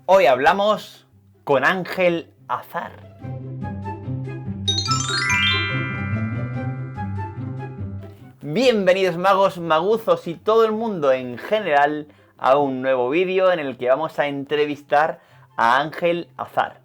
Hoy hablamos con Ángel Azar. Bienvenidos magos, maguzos y todo el mundo en general a un nuevo vídeo en el que vamos a entrevistar a Ángel Azar.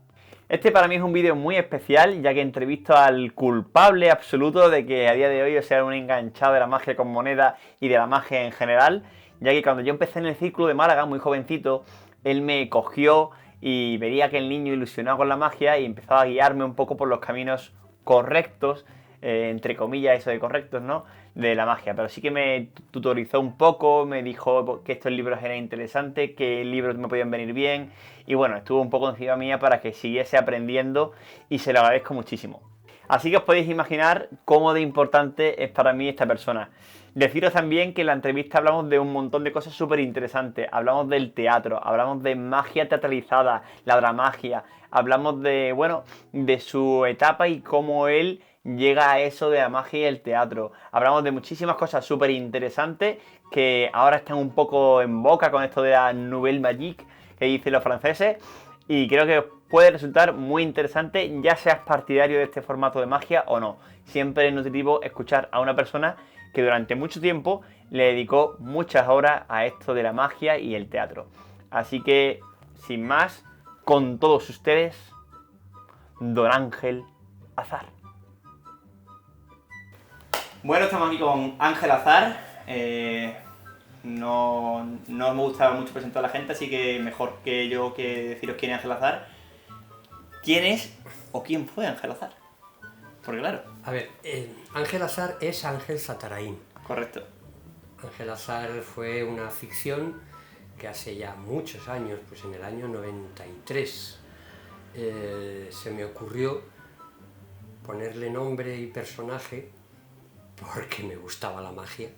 Este para mí es un vídeo muy especial, ya que entrevisto al culpable absoluto de que a día de hoy yo sea un enganchado de la magia con moneda y de la magia en general, ya que cuando yo empecé en el círculo de Málaga, muy jovencito, él me cogió y veía que el niño ilusionado con la magia y empezaba a guiarme un poco por los caminos correctos, entre comillas eso de correctos, ¿no?, de la magia. Pero sí que me tutorizó un poco, me dijo que estos libros eran interesantes, que libros me podían venir bien, y bueno, estuvo un poco encima mía para que siguiese aprendiendo y se lo agradezco muchísimo. Así que os podéis imaginar cómo de importante es para mí esta persona. Deciros también que en la entrevista hablamos de un montón de cosas súper interesantes. Hablamos del teatro, hablamos de magia teatralizada, la dramagia, hablamos de, bueno, de su etapa y cómo él llega a eso de la magia y el teatro. Hablamos de muchísimas cosas súper interesantes que ahora están un poco en boca con esto de la Nouvelle Magique que dicen los franceses, y creo que os puede resultar muy interesante, ya seas partidario de este formato de magia o no. Siempre es nutritivo escuchar a una persona que durante mucho tiempo le dedicó muchas horas a esto de la magia y el teatro. Así que, sin más, con todos ustedes, Don Ángel Azar. Bueno, estamos aquí con Ángel Azar. No me gusta mucho presentar a la gente, así que mejor que yo que deciros quién es Ángel Azar. ¿Quién es o quién fue Ángel Azar? Porque claro. A ver, Ángel Azar es Ángel Zatarain. Correcto. Ángel Azar fue una ficción que hace ya muchos años, pues en el año 93, se me ocurrió ponerle nombre y personaje porque me gustaba la magia.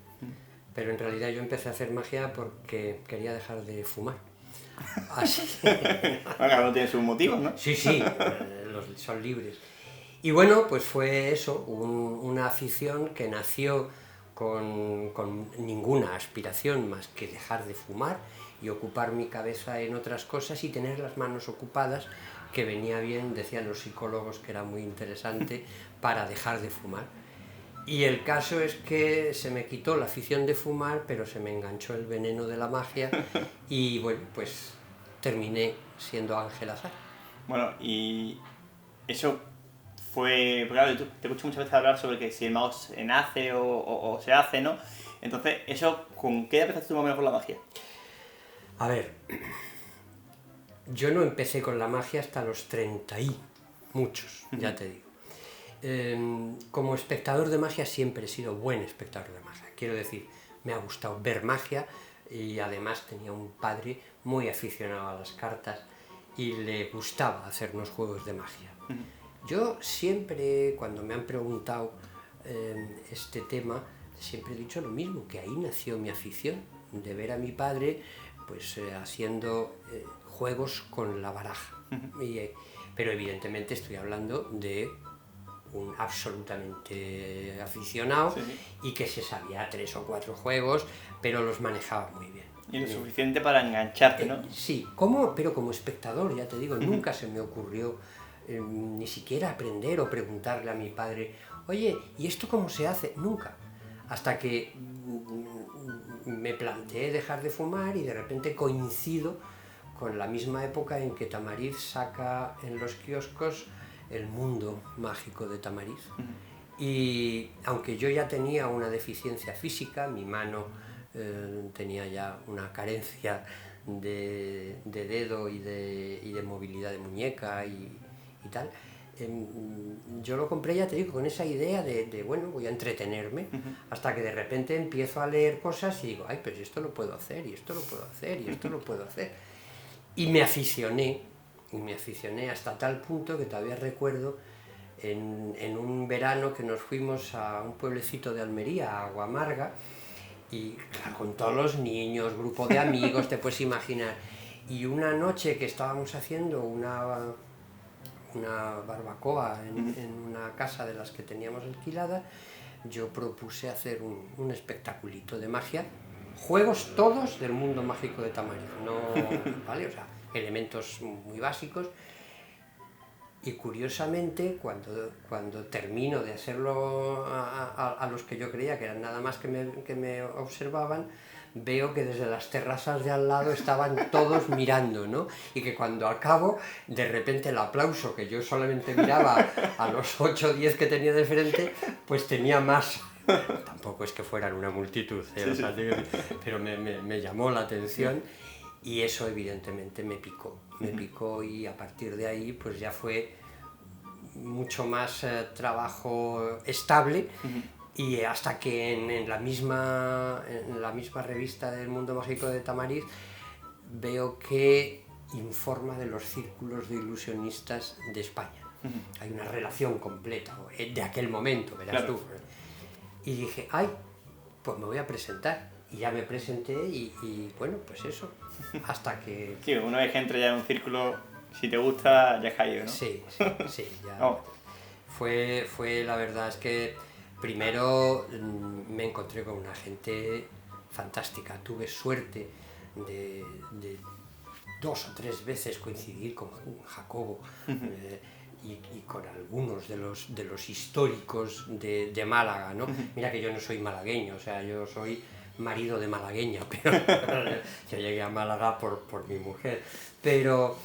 Pero en realidad yo empecé a hacer magia porque quería dejar de fumar. Así. Cada uno tiene sus motivos, ¿no? Sí, son libres. Y bueno, pues fue eso, una afición que nació con ninguna aspiración más que dejar de fumar y ocupar mi cabeza en otras cosas y tener las manos ocupadas, que venía bien, decían los psicólogos que era muy interesante, para dejar de fumar. Y el caso es que se me quitó la afición de fumar, pero se me enganchó el veneno de la magia y bueno, pues terminé siendo Ángel Azar. Bueno, y eso fue... Claro, te escucho muchas veces hablar sobre que si el mago se nace o se hace, ¿no? Entonces, eso, ¿con qué edad empezaste tú más o menos con la magia? A ver, yo no empecé con la magia hasta los 30 y muchos, ya te digo. Como espectador de magia siempre he sido buen espectador de magia. Quiero decir, me ha gustado ver magia y además tenía un padre muy aficionado a las cartas y le gustaba hacernos juegos de magia. Yo siempre, cuando me han preguntado este tema, siempre he dicho lo mismo, que ahí nació mi afición, de ver a mi padre pues haciendo juegos con la baraja. Pero evidentemente estoy hablando de un absolutamente aficionado, sí, y que se sabía 3 o 4 juegos, pero los manejaba muy bien. Y lo suficiente para engancharte, ¿no? Sí, pero como espectador, ya te digo, nunca se me ocurrió ni siquiera aprender o preguntarle a mi padre, oye, ¿y esto cómo se hace? Nunca. Hasta que me planteé dejar de fumar y de repente coincido con la misma época en que Tamariz saca en los kioscos El mundo mágico de Tamariz. Y aunque yo ya tenía una deficiencia física, mi mano tenía ya una carencia de dedo y de movilidad de muñeca y tal, yo lo compré, ya te digo, con esa idea de bueno, voy a entretenerme, hasta que de repente empiezo a leer cosas y digo, ay, pues esto lo puedo hacer, y esto lo puedo hacer, y esto lo puedo hacer. Y me aficioné hasta tal punto que todavía recuerdo en un verano que nos fuimos a un pueblecito de Almería, a Aguamarga, y claro, con todos los niños, grupo de amigos, te puedes imaginar. Y una noche que estábamos haciendo una barbacoa en una casa de las que teníamos alquilada, yo propuse hacer un espectaculito de magia, juegos todos del mundo mágico de Tamariz, no, ¿vale? O sea, elementos muy básicos. Y curiosamente, cuando termino de hacerlo a los que yo creía que eran nada más que me observaban, veo que desde las terrazas de al lado estaban todos mirando, ¿no? Y que cuando acabo, de repente el aplauso que yo solamente miraba a los 8 o 10 que tenía de frente, pues tenía más. Tampoco es que fueran una multitud, ¿eh? O sea, pero me llamó la atención. Y eso evidentemente me picó y a partir de ahí pues ya fue mucho más trabajo estable y hasta que en la misma revista del Mundo Mágico de Tamariz veo que informa de los círculos de ilusionistas de España. Hay una relación completa de aquel momento, verás tú. Y dije, ay, pues me voy a presentar. Y ya me presenté y bueno, pues eso, hasta que... Sí, una vez que entra ya en un círculo, si te gusta, ya has caído, ¿no? Sí, ya... Oh. Fue la verdad es que primero me encontré con una gente fantástica. Tuve suerte de 2 o 3 veces coincidir con Jacobo y con algunos de los históricos de Málaga, ¿no? Mira que yo no soy malagueño, o sea, yo soy marido de malagueña, pero yo llegué a Málaga por mi mujer, pero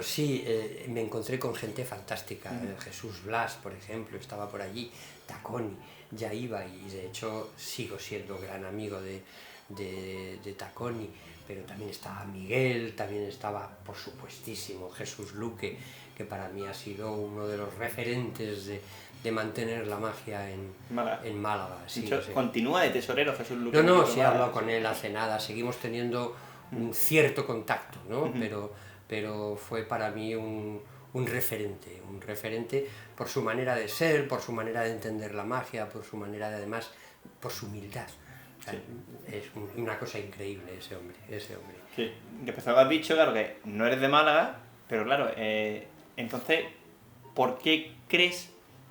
sí, me encontré con gente fantástica. Jesús Blas, por ejemplo, estaba por allí, Tacconi, ya iba, y de hecho sigo siendo gran amigo de Tacconi, pero también estaba Miguel, también estaba, por supuestísimo, Jesús Luque, que para mí ha sido uno de los referentes de mantener la magia en Málaga. Sí, de hecho, ¿continúa de tesorero Jesús Luque? No, sí he hablado con él hace nada, seguimos teniendo un cierto contacto, ¿no? Pero fue para mí un referente por su manera de ser, por su manera de entender la magia, por su manera de, además, por su humildad. O sea, es una cosa increíble ese hombre. Sí, respecto a lo que has dicho, claro que no eres de Málaga, pero claro, entonces, ¿por qué crees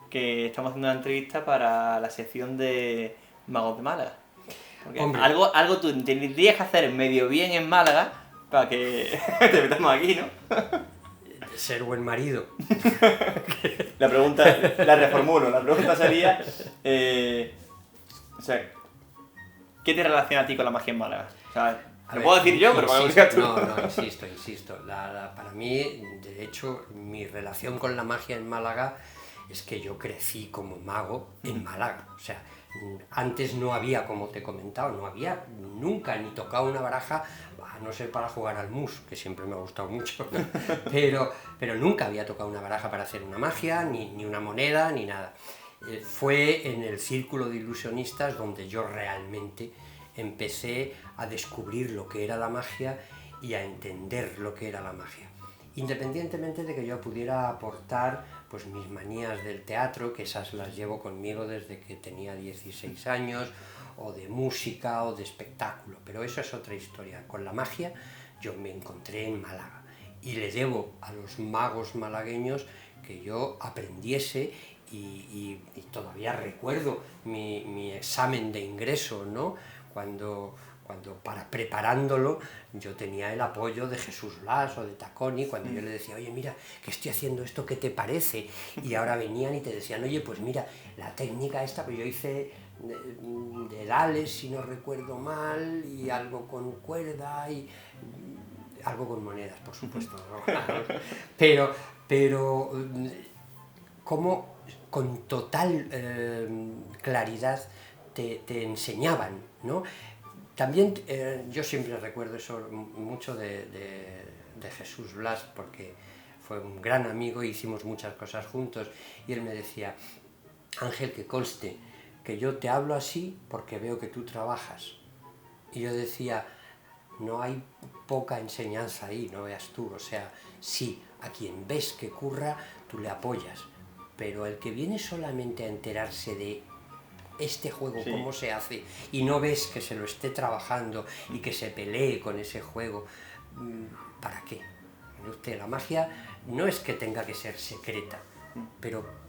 que estamos haciendo una entrevista para la sección de Magos de Málaga? Porque algo tú tendrías que hacer medio bien en Málaga para que te metamos aquí, ¿no? Ser buen marido. La pregunta, la reformulo, la pregunta sería, o sea, ¿qué te relaciona a ti con la magia en Málaga? O sea, lo puedo decir yo, pero para que tú. No, insisto. Para mí, de hecho, mi relación con la magia en Málaga es que yo crecí como mago en Málaga. O sea, antes no había, como te he comentado, no había nunca ni tocado una baraja, a no ser para jugar al mus, que siempre me ha gustado mucho, pero nunca había tocado una baraja para hacer una magia, ni una moneda, ni nada. Fue en el círculo de ilusionistas donde yo realmente empecé a descubrir lo que era la magia y a entender lo que era la magia. Independientemente de que yo pudiera aportar pues mis manías del teatro, que esas las llevo conmigo desde que tenía 16 años, o de música o de espectáculo, pero eso es otra historia. Con la magia yo me encontré en Málaga y le debo a los magos malagueños que yo aprendiese y todavía recuerdo mi examen de ingreso, ¿no? Cuando preparándolo yo tenía el apoyo de Jesús Blas o de Tacconi, cuando yo le decía, oye, mira, que estoy haciendo esto, ¿qué te parece? Y ahora venían y te decían, oye, pues mira, la técnica esta, pues yo hice de Dales, si no recuerdo mal, y algo con cuerda, y algo con monedas, por supuesto, ¿no? pero como con total claridad te enseñaban, ¿no? También yo siempre recuerdo eso mucho de Jesús Blas, porque fue un gran amigo y hicimos muchas cosas juntos, y él me decía, Ángel, que conste que yo te hablo así porque veo que tú trabajas. Y yo decía, no hay poca enseñanza ahí, no veas tú, o sea, sí, a quien ves que curra, tú le apoyas, pero el que viene solamente a enterarse de este juego, sí, cómo se hace, y no ves que se lo esté trabajando y que se pelee con ese juego, ¿para qué? Usted, la magia no es que tenga que ser secreta, pero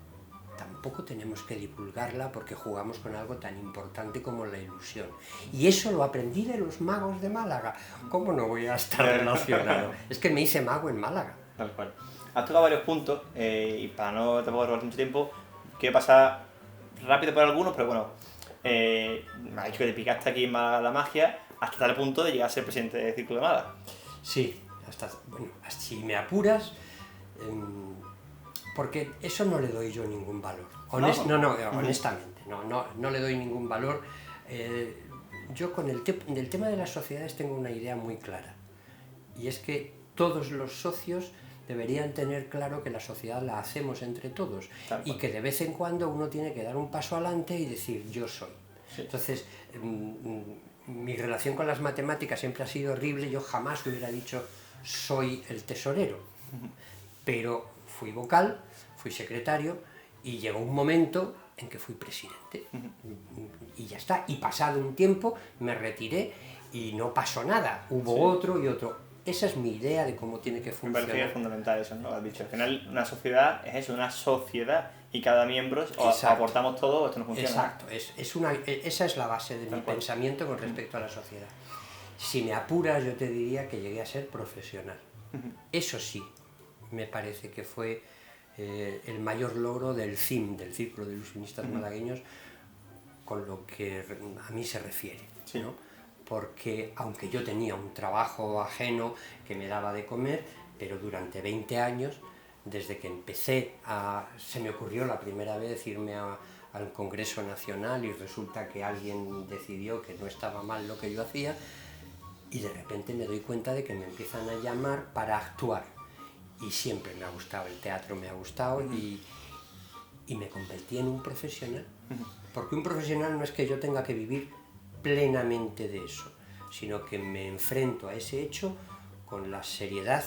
tampoco tenemos que divulgarla porque jugamos con algo tan importante como la ilusión. Y eso lo aprendí de los magos de Málaga. ¿Cómo no voy a estar relacionado? Es que me hice mago en Málaga. Tal cual. Has tocado varios puntos y para no tampoco robar mucho tiempo, quiero pasar rápido por algunos, pero bueno, me has dicho que te picaste aquí en Málaga la magia hasta tal punto de llegar a ser presidente del Círculo de Málaga. Sí, bueno, si me apuras, porque eso no le doy yo ningún valor. Honestamente, no le doy ningún valor. Yo con el tema de las sociedades tengo una idea muy clara, y es que todos los socios deberían tener claro que la sociedad la hacemos entre todos y que de vez en cuando uno tiene que dar un paso adelante y decir yo soy. Sí. Entonces, mi relación con las matemáticas siempre ha sido horrible, yo jamás hubiera dicho soy el tesorero, pero fui vocal, fui secretario y llegó un momento en que fui presidente y ya está, y pasado un tiempo me retiré y no pasó nada, hubo otro y otro. Esa es mi idea de cómo tiene que funcionar. Me parece que es fundamental eso, ¿no? Has dicho, al final una sociedad es eso, una sociedad, y cada miembro aportamos todo, esto no funciona. Exacto, esa es la base de mi pensamiento con respecto a la sociedad. Si me apuras, yo te diría que llegué a ser profesional. Eso sí, me parece que fue el mayor logro del CIM, del Círculo de Ilusionistas Malagueños, con lo que a mí se refiere, ¿no? Porque aunque yo tenía un trabajo ajeno que me daba de comer, pero durante 20 años, desde que empecé se me ocurrió la primera vez irme al Congreso Nacional y resulta que alguien decidió que no estaba mal lo que yo hacía, y de repente me doy cuenta de que me empiezan a llamar para actuar. Y siempre me ha gustado, el teatro me ha gustado y me convertí en un profesional. Porque un profesional no es que yo tenga que vivir plenamente de eso, sino que me enfrento a ese hecho con la seriedad,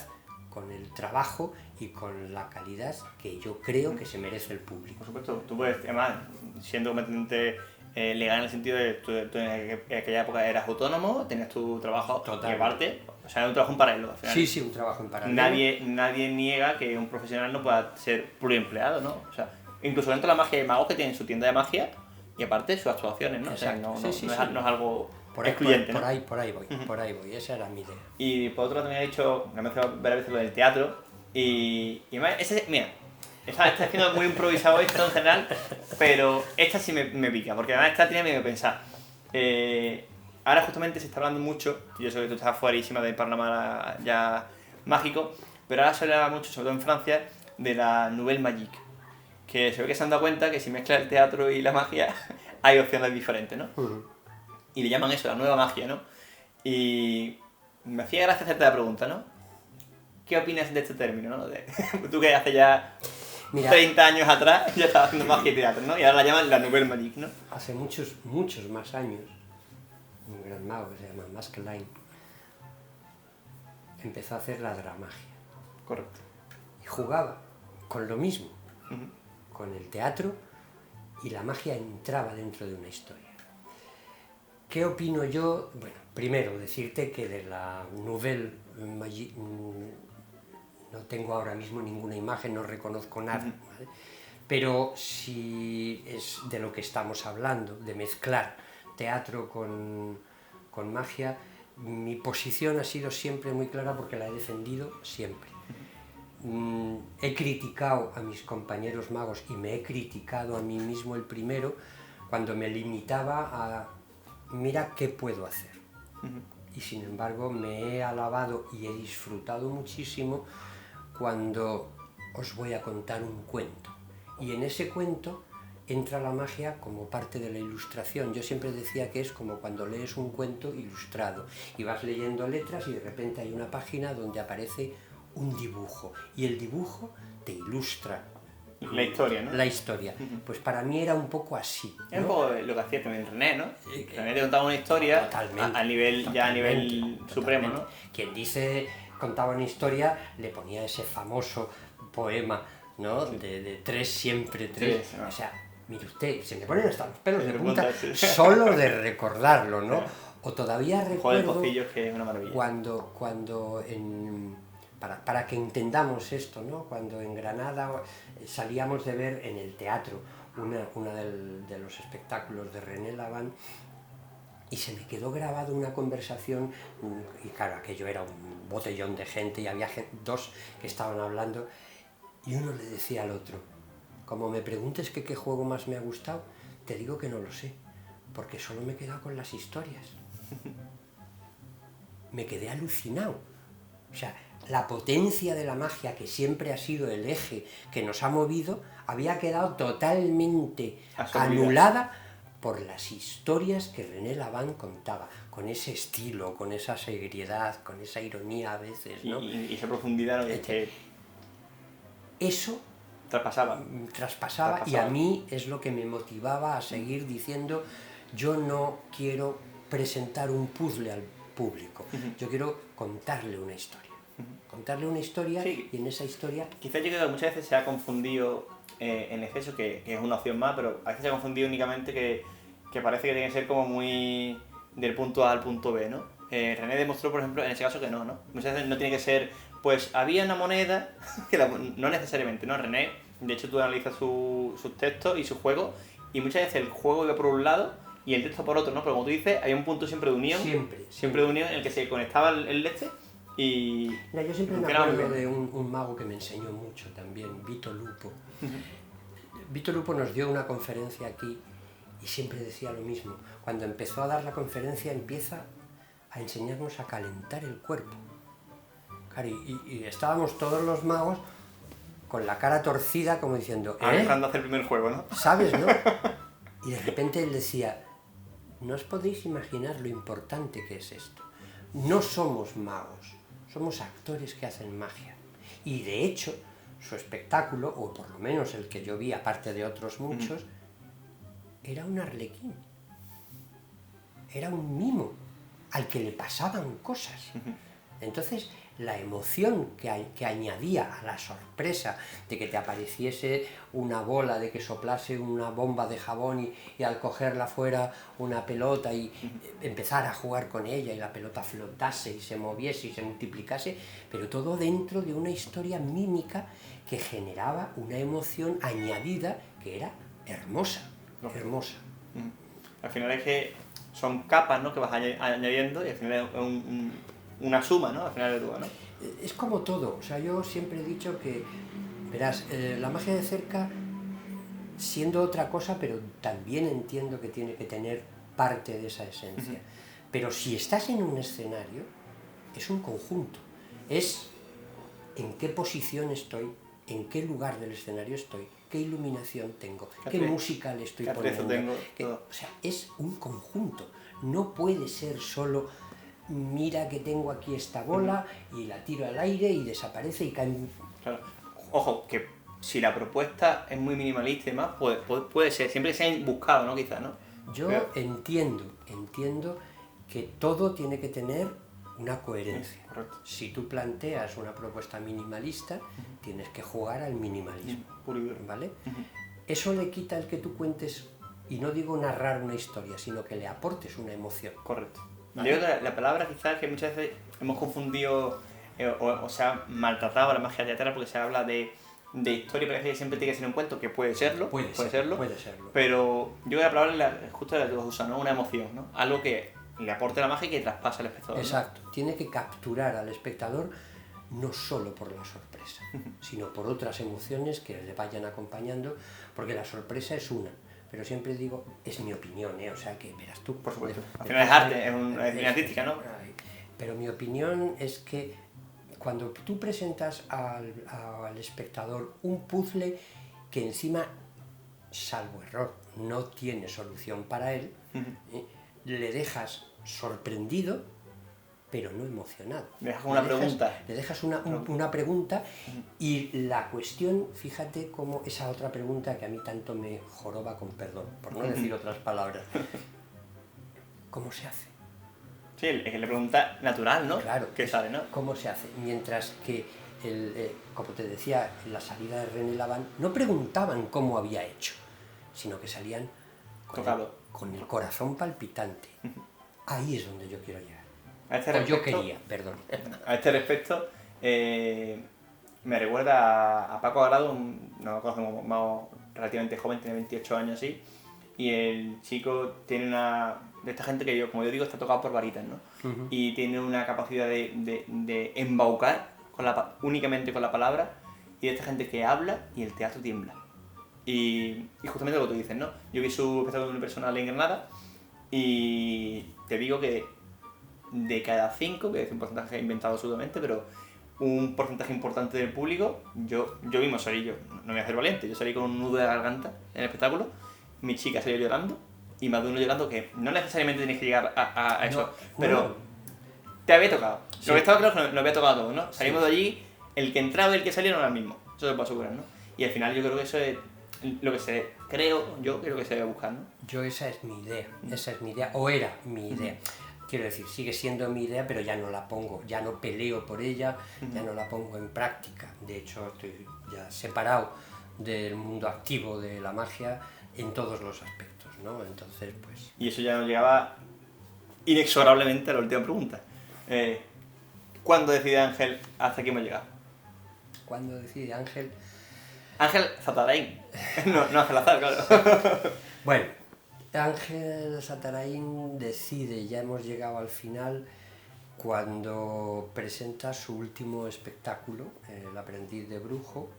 con el trabajo y con la calidad que yo creo que se merece el público. Por supuesto, tú puedes, además, siendo competente legal en el sentido de tú en aquella época eras autónomo, tenías tu trabajo y aparte, o sea, un trabajo en paralelo. Al final, sí, un trabajo en paralelo. Nadie niega que un profesional no pueda ser pluriempleado, ¿no? O sea, incluso dentro de la magia hay magos que tienen su tienda de magia y aparte sus actuaciones, ¿no? Exacto. O sea, no es algo por ahí, excluyente, por ahí voy, esa era mi idea. Y por otro lado también he dicho, me ha mencionado varias veces lo del teatro y mira, está haciendo muy improvisado esto en general, pero esta sí me pica, porque además esta tiene medio que pensar. Ahora justamente se está hablando mucho, yo sé que tú estás fuerísima del panorama ya mágico, pero ahora se habla mucho, sobre todo en Francia, de la Nouvelle Magique, que se ve que se han dado cuenta que si mezcla el teatro y la magia hay opciones diferentes, ¿no? Y le llaman eso, la nueva magia, ¿no? Y me hacía gracia hacerte la pregunta, ¿no? ¿Qué opinas de este término, no? Tú que hace ya 30 años atrás ya estabas haciendo magia y teatro, ¿no? Y ahora la llaman la Nouvelle Magique, ¿no? Hace muchos más años, un gran mago que se llama Masquelain empezó a hacer la dramagia. Correcto. Y jugaba con lo mismo, con el teatro, y la magia entraba dentro de una historia. ¿Qué opino yo? Bueno, primero decirte que de la Nouvelle Magique no tengo ahora mismo ninguna imagen, no reconozco nada, ¿vale? Pero si es de lo que estamos hablando, de mezclar teatro con magia, mi posición ha sido siempre muy clara porque la he defendido siempre. He criticado a mis compañeros magos y me he criticado a mí mismo el primero cuando me limitaba a mira qué puedo hacer. Y sin embargo me he alabado y he disfrutado muchísimo cuando os voy a contar un cuento. Y en ese cuento entra la magia como parte de la ilustración. Yo siempre decía que es como cuando lees un cuento ilustrado y vas leyendo letras y de repente hay una página donde aparece un dibujo y el dibujo te ilustra la historia, ¿no? La historia. Pues para mí era un poco así, ¿no? Es un poco lo que hacía también René, ¿no? René te contaba una historia a nivel supremo, ¿no? Quien dice contaba una historia le ponía ese famoso poema, ¿no? De tres, siempre tres. Sí, o sea, mire usted, se me ponen hasta los pelos de punta solo de recordarlo, ¿no? O todavía recuerdo Pocillos, que es una maravilla. cuando para que entendamos esto, ¿no? Cuando en Granada salíamos de ver en el teatro una de los espectáculos de René Lavant, y se me quedó grabado una conversación, y claro, aquello era un botellón de gente, y había dos que estaban hablando, y uno le decía al otro, como me preguntes que qué juego más me ha gustado, te digo que no lo sé, porque solo me he quedado con las historias. Me quedé alucinado. O sea, la potencia de la magia, que siempre ha sido el eje que nos ha movido, había quedado totalmente anulada por las historias que René Lavant contaba, con ese estilo, con esa seriedad, con esa ironía a veces, ¿no? Y esa profundidad, ¿no? Que eso traspasaba, y a mí es lo que me motivaba a seguir diciendo, yo no quiero presentar un puzzle al público, yo quiero contarle una historia. Contarle una historia, sí. Y en esa historia... Quizás yo creo que muchas veces se ha confundido en exceso, que es una opción más, pero a veces se ha confundido únicamente que parece que tiene que ser como muy del punto A al punto B, ¿no? René demostró, por ejemplo, en ese caso que no. Muchas veces no tiene que ser, pues había una moneda, no necesariamente, ¿no? René, de hecho tú analizas sus textos y sus juegos, y muchas veces el juego iba por un lado y el texto por otro, ¿no? Pero como tú dices, hay un punto siempre de unión. Siempre de unión en el que se conectaba el este. Y mira, yo siempre me acuerdo de un mago que me enseñó mucho también, Vito Lupo. Vito Lupo nos dio una conferencia aquí y siempre decía lo mismo. Cuando empezó a dar la conferencia, empieza a enseñarnos a calentar el cuerpo. Claro, y estábamos todos los magos con la cara torcida como diciendo... Dejando hacer el primer juego, ¿no? ¿Sabes, no? Y de repente él decía, no os podéis imaginar lo importante que es esto. No somos magos, somos actores que hacen magia. Y de hecho, su espectáculo, o por lo menos el que yo vi, aparte de otros muchos, era un arlequín. Era un mimo al que le pasaban cosas. Entonces, la emoción que añadía a la sorpresa de que te apareciese una bola, de que soplase una bomba de jabón y al cogerla fuera una pelota y empezar a jugar con ella y la pelota flotase y se moviese y se multiplicase, pero todo dentro de una historia mímica que generaba una emoción añadida que era hermosa, hermosa. Al final es que son capas, ¿no?, que vas añadiendo y al final es una suma, ¿no?, al final de todo, ¿no? Es como todo, o sea, yo siempre he dicho que, verás, la magia de cerca, siendo otra cosa, pero también entiendo que tiene que tener parte de esa esencia. Pero si estás en un escenario, es un conjunto, es en qué posición estoy, en qué lugar del escenario estoy, qué iluminación tengo, qué música le estoy poniendo. O sea, es un conjunto, no puede ser solo... mira que tengo aquí esta bola y la tiro al aire y desaparece y cae... Claro. Ojo, que si la propuesta es muy minimalista y demás, puede ser, siempre que se hayan buscado, ¿no?, quizás, ¿no? Yo entiendo que todo tiene que tener una coherencia. Correcto. Si tú planteas una propuesta minimalista, tienes que jugar al minimalismo, ¿vale? Eso le quita el que tú cuentes, y no digo narrar una historia, sino que le aportes una emoción. Correcto. ¿Vale? Yo creo que la palabra quizás que muchas veces hemos confundido o se ha maltratado a la magia teatral porque se habla de historia, parece que siempre tiene que ser un cuento, que puede serlo, puede serlo, pero yo creo que la palabra es justo la que vas a usar, ¿no? Una emoción, ¿no? Algo que le aporte la magia y que traspase al espectador. Exacto, ¿no? Tiene que capturar al espectador no solo por la sorpresa, sino por otras emociones que le vayan acompañando, porque la sorpresa es una. Pero siempre digo, es mi opinión, o sea que verás tú. Por supuesto. Al final es arte, es una disciplina artística, ¿no? Pero mi opinión es que cuando tú presentas al espectador un puzzle que encima, salvo error, no tiene solución para él, le dejas sorprendido, pero no emocionado. Le dejas una pregunta. Le dejas una pregunta y la cuestión, fíjate cómo esa otra pregunta que a mí tanto me joroba, con perdón, por no decir otras palabras. ¿Cómo se hace? Sí, es la pregunta natural, ¿no? Claro. Que sale, ¿no? ¿Cómo se hace? Mientras que, como te decía, en la salida de René Lavant, no preguntaban cómo había hecho, sino que salían con el corazón palpitante. Ahí es donde yo quiero llegar. A este respecto, yo quería, perdón. A este respecto, Me recuerda a Paco Agrado, nos conocemos más relativamente joven, tiene 28 años así, y el chico tiene una... de esta gente que, como yo digo, está tocado por varitas, ¿no? Y tiene una capacidad de embaucar únicamente con la palabra, y de esta gente que habla y el teatro tiembla. Y justamente lo que tú dices, ¿no? Yo vi su espectáculo unipersonal en Granada, y te digo que de cada 5, que es un porcentaje inventado absolutamente, pero un porcentaje importante del público, yo mismo salí, yo no me voy a hacer valiente, yo salí con un nudo de garganta en el espectáculo, mi chica salió llorando, y más de uno llorando, que no necesariamente tienes que llegar a eso, pero te había tocado. Sí. Lo que estaba claro es que nos había tocado a todos, ¿no? Salimos de allí, el que entraba y el que salía no era el mismo, eso se puede asegurar, ¿no? Y al final yo creo que eso es lo que creo que se debe buscar, ¿no? Yo esa es mi idea, o era mi idea. Quiero decir, sigue siendo mi idea, pero ya no la pongo, ya no peleo por ella, ya no la pongo en práctica. De hecho, estoy ya separado del mundo activo de la magia en todos los aspectos, ¿no? Entonces, pues... Y eso ya nos llegaba inexorablemente a la última pregunta. ¿Cuándo decide Ángel hasta aquí hemos llegado? ¿Cuándo decide Ángel? Ángel Zatarain. No Ángel Azar, claro. Bueno, Ángel Zatarain decide, ya hemos llegado al final, cuando presenta su último espectáculo, El aprendiz de brujo,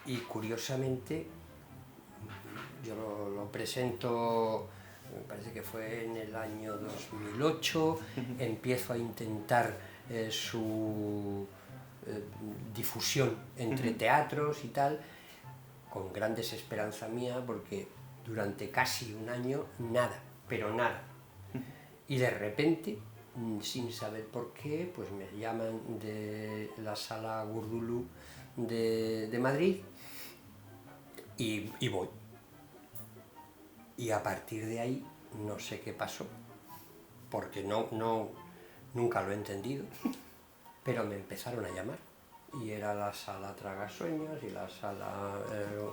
y curiosamente yo lo presento, me parece que fue en el año 2008, empiezo a intentar su difusión entre teatros y tal, con gran desesperanza mía, porque durante casi un año nada, pero nada. Y de repente, sin saber por qué, pues me llaman de la Sala Gurdulú de Madrid y voy. Y a partir de ahí no sé qué pasó, porque nunca lo he entendido, pero me empezaron a llamar. Y era la Sala Tragasueños, y la Sala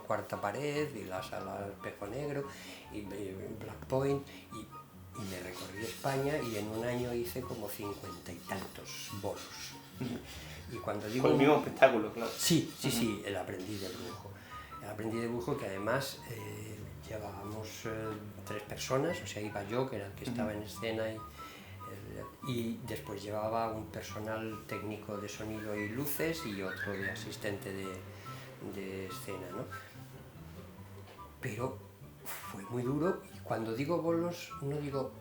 Cuarta Pared, y la Sala Espejo Negro, y Black Point, y me recorrí España, y en un año hice como 50 y tantos bolos. Y cuando digo... Con el mismo espectáculo, claro. Sí, El aprendiz de brujo. El aprendiz de brujo, que además llevábamos 3 personas, o sea, iba yo, que era el que estaba en escena, y después llevaba un personal técnico de sonido y luces y otro de asistente de escena, ¿no? Pero fue muy duro, y cuando digo bolos no digo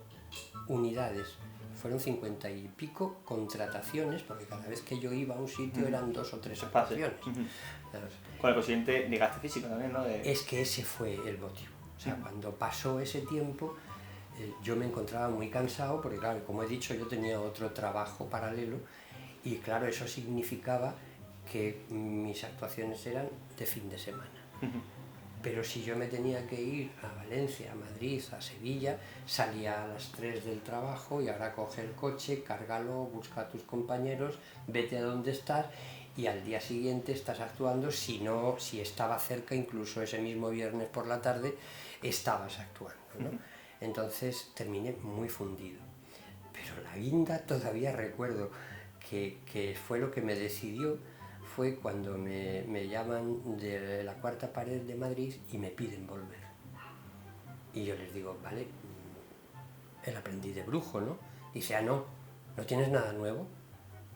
unidades, fueron 50 y pico contrataciones, porque cada vez que yo iba a un sitio eran 2 o 3 actuaciones. Con el consiguiente desgaste físico también, ¿no? Es que ese fue el motivo. O sea, cuando pasó ese tiempo, yo me encontraba muy cansado, porque claro, como he dicho, yo tenía otro trabajo paralelo, y claro, eso significaba que mis actuaciones eran de fin de semana. Pero si yo me tenía que ir a Valencia, a Madrid, a Sevilla, salía a las 3 del trabajo, y ahora coge el coche, cárgalo, busca a tus compañeros, vete a donde estás, y al día siguiente estás actuando. Si estaba cerca, incluso ese mismo viernes por la tarde, estabas actuando, ¿no? Entonces terminé muy fundido. Pero la guinda, todavía recuerdo que fue lo que me decidió, fue cuando me llaman de la Cuarta Pared de Madrid y me piden volver. Y yo les digo, vale, El aprendiz de brujo, ¿no? Dice, ¿no tienes nada nuevo?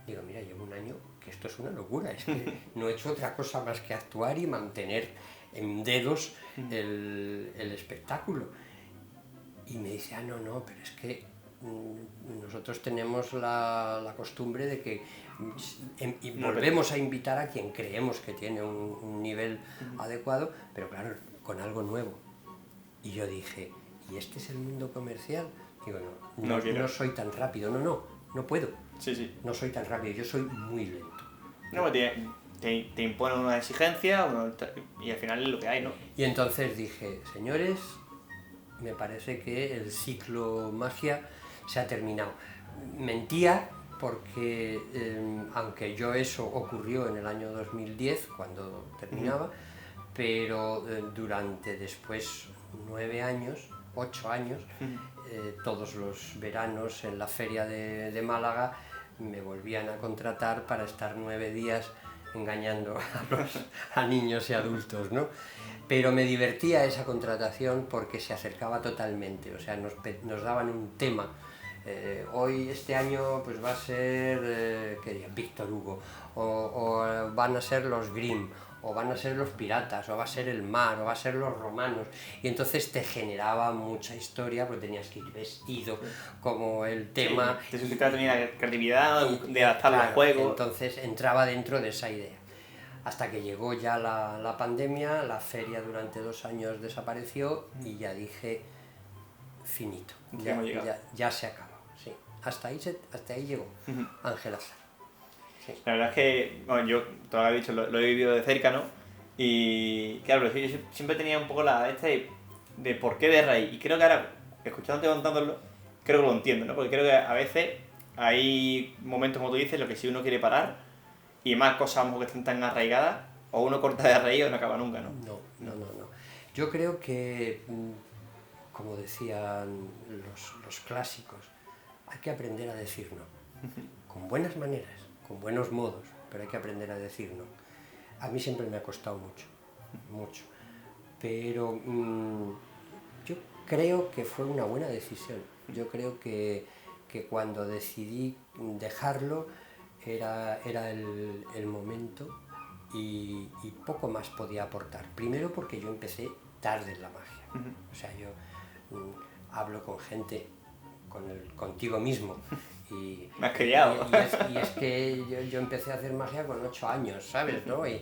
Digo, mira, llevo un año, que esto es una locura, es que no he hecho otra cosa más que actuar y mantener en dedos el espectáculo. Y me dice, no, pero es que nosotros tenemos la costumbre de que volvemos a invitar a quien creemos que tiene un nivel adecuado, pero claro, con algo nuevo. Y yo dije, ¿y este es el mundo comercial? Digo, no soy tan rápido, no puedo. Sí. No soy tan rápido, yo soy muy lento. No, te imponen una exigencia y al final es lo que hay, ¿no? Y entonces dije, señores, me parece que el ciclo magia se ha terminado. Mentía, porque aunque eso ocurrió en el año 2010, cuando terminaba, pero durante después 9 años, 8 años, todos los veranos en la feria de Málaga, me volvían a contratar para estar 9 días engañando a niños y adultos, ¿no? Pero me divertía esa contratación porque se acercaba totalmente, o sea, nos daban un tema. Hoy, este año, pues va a ser, ¿qué diría? Víctor Hugo, o van a ser los Grimm, o van a ser los piratas, o va a ser el mar, o va a ser los romanos, y entonces te generaba mucha historia, porque tenías que ir vestido como el tema. Sí, te suscitaba también la creatividad de adaptarlo al juego. Entonces entraba dentro de esa idea. Hasta que llegó ya la pandemia, la feria durante 2 años desapareció y ya dije, finito, ya se acabó. Sí. Hasta ahí llegó Ángel Azar. Sí. La verdad es que, bueno, yo, todo lo he dicho, lo he vivido de cerca, ¿no? Y claro, yo siempre tenía un poco de por qué de raíz. Y creo que ahora, escuchándote contándolo, creo que lo entiendo, ¿no? Porque creo que a veces hay momentos, como tú dices, lo que si uno quiere parar y más cosas que están tan arraigadas, o uno corta de raíz o no acaba nunca, ¿no? No. Yo creo que, como decían los clásicos, hay que aprender a decir no. Con buenas maneras, con buenos modos, pero hay que aprender a decir no. A mí siempre me ha costado mucho. Pero yo creo que fue una buena decisión. Yo creo que cuando decidí dejarlo era el momento y poco más podía aportar. Primero porque yo empecé tarde en la magia. O sea, yo hablo con gente, contigo mismo. Y, me has criado. Y es que yo empecé a hacer magia con 8 años, ¿sabes? ¿No? Y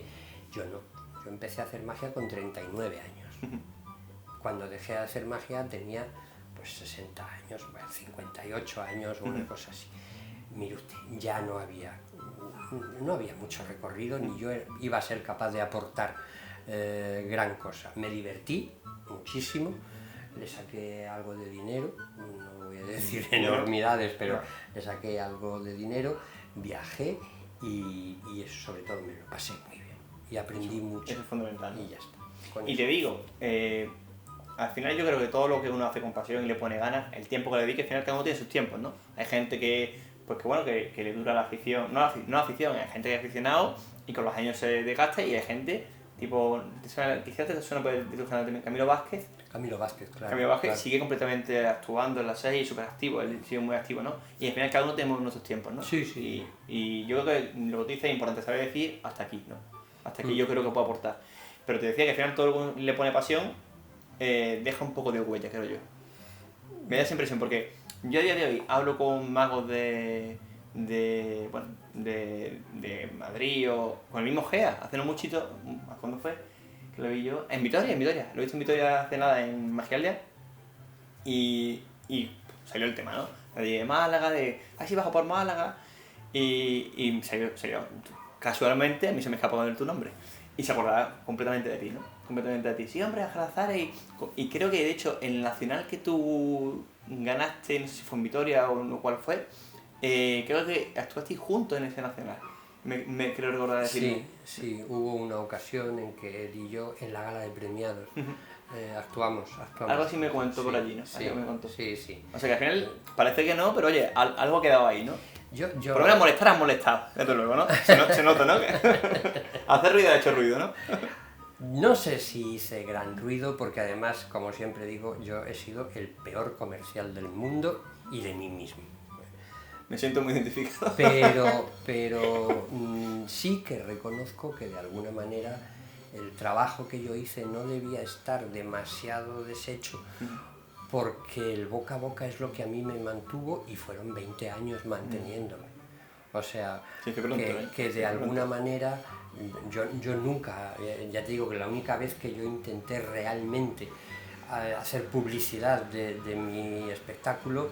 yo no. Yo empecé a hacer magia con 39 años. Cuando dejé de hacer magia tenía pues 60 años, 58 años o una cosa así. Mire usted, ya no había mucho recorrido, ni yo iba a ser capaz de aportar gran cosa. Me divertí muchísimo, le saqué algo de dinero, no voy a decir enormidades, pero le saqué algo de dinero, viajé y eso sobre todo me lo pasé muy bien y aprendí mucho. Eso es fundamental. Y ya está. Y te digo, al final yo creo que todo lo que uno hace con pasión y le pone ganas, el tiempo que le dedique, al final cada uno tiene sus tiempos, ¿no? Hay gente que le dura la afición, no la afición, hay gente que es aficionado y con los años se desgasta y hay gente, tipo, quizás te suena por el canal también, Camilo Vázquez, claro. Camilo Vázquez claro. sigue completamente actuando en la serie y súper activo, él sigue muy activo, ¿no? Y al final cada uno tenemos nuestros tiempos, ¿no? Sí. Y yo creo que lo que tú dices es importante saber decir hasta aquí, ¿no? Hasta aquí yo creo que puedo aportar. Pero te decía que al final todo lo que le pone pasión deja un poco de huella, creo yo. Me da esa impresión porque yo a día de hoy hablo con magos de Madrid o con el mismo GEA, hace no muchito, ¿cuándo fue? Que lo vi yo, en Vitoria, lo he visto en Vitoria hace nada, en Magialdea, y salió el tema, ¿no? De Málaga, sí bajo por Málaga, y salió, casualmente, a mí se me escapó de tu nombre, y se acordaba completamente de ti, ¿no? Completamente de ti. Sí, hombre, Ángel Azar, y creo que de hecho en el nacional que tú ganaste, no sé si fue en Vitoria o cuál fue, creo que actuasteis juntos en ese nacional. Me creo recordar decirlo. Sí, hubo una ocasión en que él y yo, en la gala de premiados, actuamos. Algo así me comentó por allí, ¿no? Sí. O sea que al final parece que no, pero oye, algo ha quedado ahí, ¿no? Yo... Por lo menos molestar has molestado, desde luego, ¿no? Se nota, ¿no? Hacer ruido ha hecho ruido, ¿no? No sé si hice gran ruido, porque además, como siempre digo, yo he sido el peor comercial del mundo y de mí mismo. Me siento muy identificado. Pero sí que reconozco que de alguna manera el trabajo que yo hice no debía estar demasiado deshecho, porque el boca a boca es lo que a mí me mantuvo y fueron 20 años manteniéndome. O sea, sí, que de alguna manera yo nunca, ya te digo que la única vez que yo intenté realmente hacer publicidad de mi espectáculo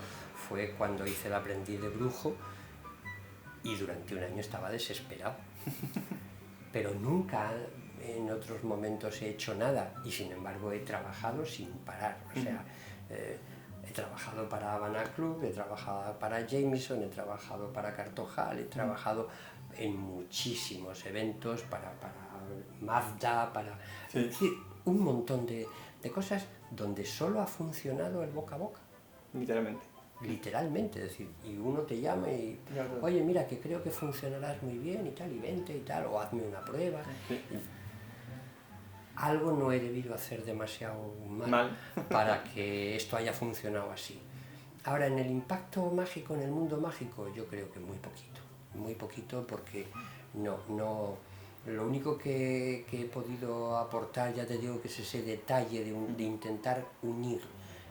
fue cuando hice El aprendiz de brujo y durante un año estaba desesperado. Pero nunca en otros momentos he hecho nada y sin embargo he trabajado sin parar. O sea, he trabajado para Havana Club, he trabajado para Jameson, he trabajado para Cartojal, he trabajado en muchísimos eventos para Mazda, Sí. Es decir, un montón de cosas donde solo ha funcionado el boca a boca. Literalmente. literalmente, es decir, y uno te llama y, oye, mira, que creo que funcionarás muy bien y tal, y vente y tal, o hazme una prueba. Sí. Algo no he debido hacer demasiado mal para que esto haya funcionado así. Ahora, en el impacto mágico, en el mundo mágico, yo creo que muy poquito porque no, lo único que he podido aportar, ya te digo que es ese detalle de intentar unir,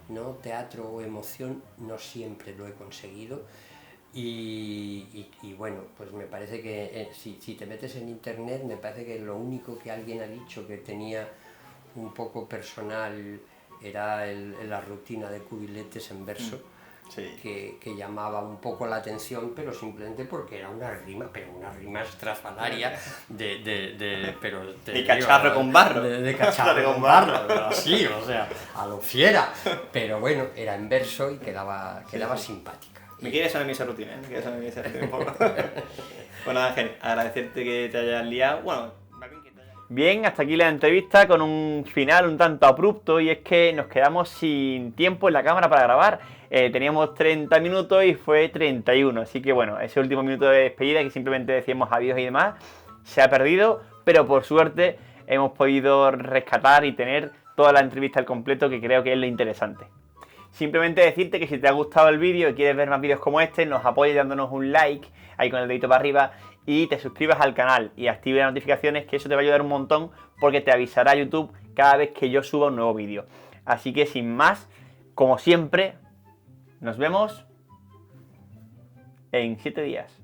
¿no? Teatro o emoción, no siempre lo he conseguido. Y bueno, pues me parece que si te metes en internet, me parece que lo único que alguien ha dicho que tenía un poco personal era la rutina de cubiletes en verso, sí. que llamaba un poco la atención, pero simplemente porque era una rima estrafalaria de cacharro con barro. De cacharro con barro, así, o sea, a lo fiera. Pero bueno, era en verso y quedaba simpática. Me quieres saber esa rutina, ¿eh? Me quieres saber esa rutina un poco. Bueno, Ángel, agradecerte que te hayas liado. Bueno, bien, hasta aquí la entrevista con un final un tanto abrupto y es que nos quedamos sin tiempo en la cámara para grabar. Teníamos 30 minutos y fue 31, así que bueno, ese último minuto de despedida que simplemente decíamos adiós y demás se ha perdido, pero por suerte hemos podido rescatar y tener toda la entrevista al completo, que creo que es lo interesante. Simplemente decirte que si te ha gustado el vídeo y quieres ver más vídeos como este, nos apoyes dándonos un like ahí con el dedito para arriba y te suscribas al canal y active las notificaciones, que eso te va a ayudar un montón porque te avisará YouTube cada vez que yo suba un nuevo vídeo. Así que sin más, como siempre, nos vemos en 7 días.